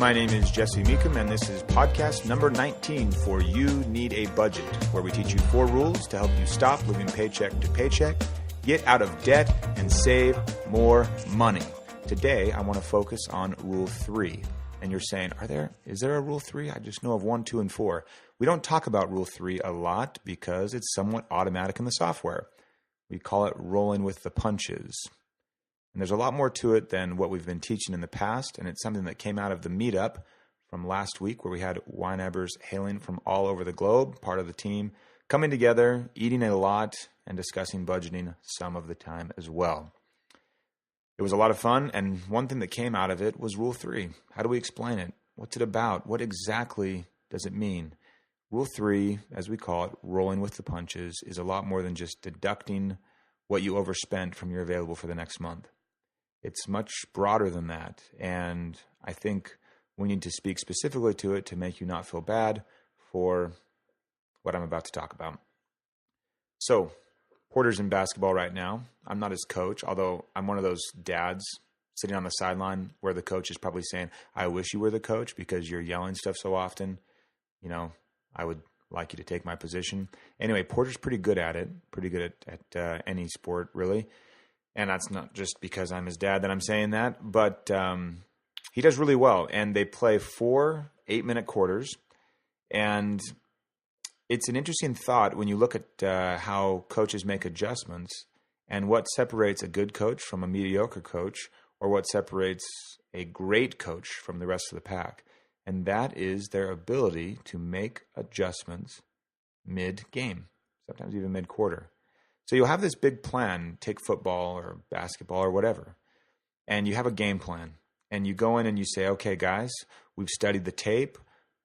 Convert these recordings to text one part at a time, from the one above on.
my name is Jesse Meekum, and this is podcast number 19 for You Need a Budget, where we teach you 4 rules to help you stop living paycheck to paycheck, get out of debt, and save more money. Today, I want to focus on Rule 3. And you're saying, is there a Rule 3? I just know of 1, 2, and 4. We don't talk about Rule 3 a lot because it's somewhat automatic in the software. We call it rolling with the punches. And there's a lot more to it than what we've been teaching in the past, and it's something that came out of the meetup from last week where we had Winebbers hailing from all over the globe, part of the team, coming together, eating a lot, and discussing budgeting some of the time as well. It was a lot of fun, and one thing that came out of it was Rule 3. How do we explain it? What's it about? What exactly does it mean? Rule 3, as we call it, rolling with the punches, is a lot more than just deducting what you overspent from your available for the next month. It's much broader than that, and I think we need to speak specifically to it to make you not feel bad for what I'm about to talk about. So, Porter's in basketball right now. I'm not his coach, although I'm one of those dads sitting on the sideline where the coach is probably saying, I wish you were the coach because you're yelling stuff so often. You know, I would like you to take my position. Anyway, Porter's pretty good at it, pretty good at any sport, really. And that's not just because I'm his dad that I'm saying that, but he does really well. And they play 4 8-minute quarters. And it's an interesting thought when you look at how coaches make adjustments and what separates a good coach from a mediocre coach, or what separates a great coach from the rest of the pack. And that is their ability to make adjustments mid-game, sometimes even mid-quarter. So you'll have this big plan, take football or basketball or whatever, and you have a game plan. And you go in and you say, okay, guys, we've studied the tape,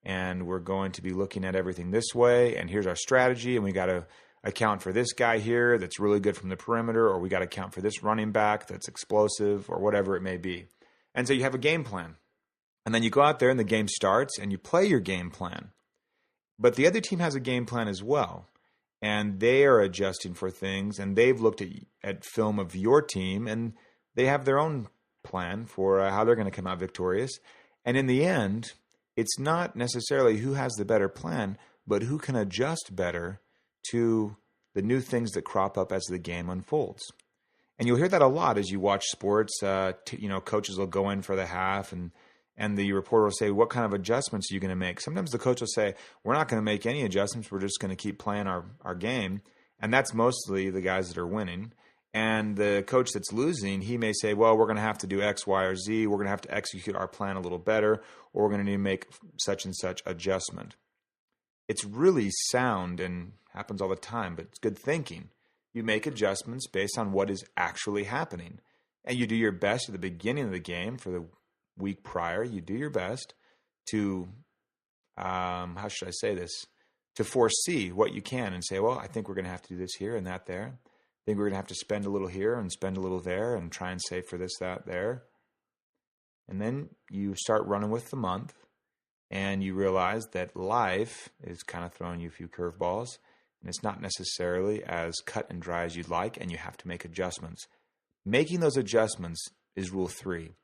and we're going to be looking at everything this way, and here's our strategy, and we got to account for this guy here that's really good from the perimeter, or we got to account for this running back that's explosive, or whatever it may be. And so you have a game plan. And then you go out there and the game starts, and you play your game plan. But the other team has a game plan as well. And they are adjusting for things, and they've looked at film of your team, and they have their own plan for how they're going to come out victorious. And in the end, it's not necessarily who has the better plan, but who can adjust better to the new things that crop up as the game unfolds. And you'll hear that a lot as you watch sports. Coaches will go in for the half, and the reporter will say, what kind of adjustments are you going to make? Sometimes the coach will say, we're not going to make any adjustments. We're just going to keep playing our game. And that's mostly the guys that are winning. And the coach that's losing, he may say, well, we're going to have to do X, Y, or Z. We're going to have to execute our plan a little better, or we're going to need to make such and such adjustment. It's really sound and happens all the time, but it's good thinking. You make adjustments based on what is actually happening. And you do your best at the beginning of the game for the week prior. You do your best to, to foresee what you can and say, well, I think we're going to have to do this here and that there. I think we're going to have to spend a little here and spend a little there and try and save for this, that, there. And then you start running with the month, and you realize that life is kind of throwing you a few curveballs, and it's not necessarily as cut and dry as you'd like, and you have to make adjustments. Making those adjustments is Rule 3.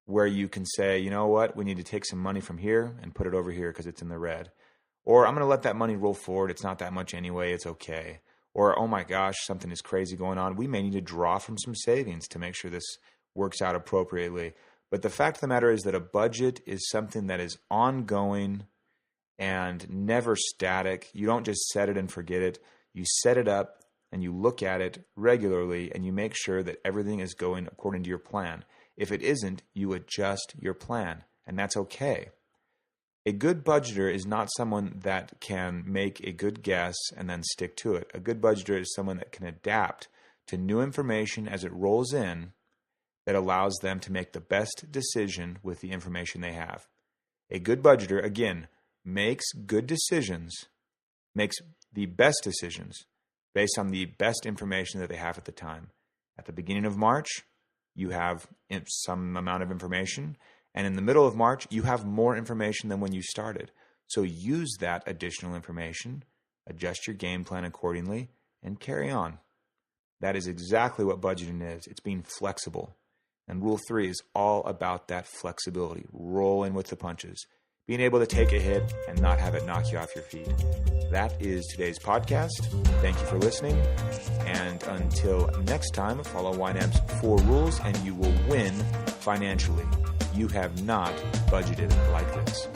Where you can say, you know what, we need to take some money from here and put it over here because it's in the red. Or I'm going to let that money roll forward. It's not that much anyway. It's okay. Or, oh my gosh, something is crazy going on. We may need to draw from some savings to make sure this works out appropriately. But the fact of the matter is that a budget is something that is ongoing and never static. You don't just set it and forget it. You set it up and you look at it regularly, and you make sure that everything is going according to your plan. If it isn't, you adjust your plan, and that's okay. A good budgeter is not someone that can make a good guess and then stick to it. A good budgeter is someone that can adapt to new information as it rolls in that allows them to make the best decision with the information they have. A good budgeter, again, makes good decisions, makes the best decisions based on the best information that they have at the time. At the beginning of March, you have some amount of information, and in the middle of March, you have more information than when you started. So use that additional information, adjust your game plan accordingly, and carry on. That is exactly what budgeting is. It's being flexible. And rule 3 is all about that flexibility, rolling with the punches, being able to take a hit and not have it knock you off your feet. That is today's podcast. Thank you for listening. And until next time, follow YNAB's 4 rules and you will win financially. You have not budgeted like this.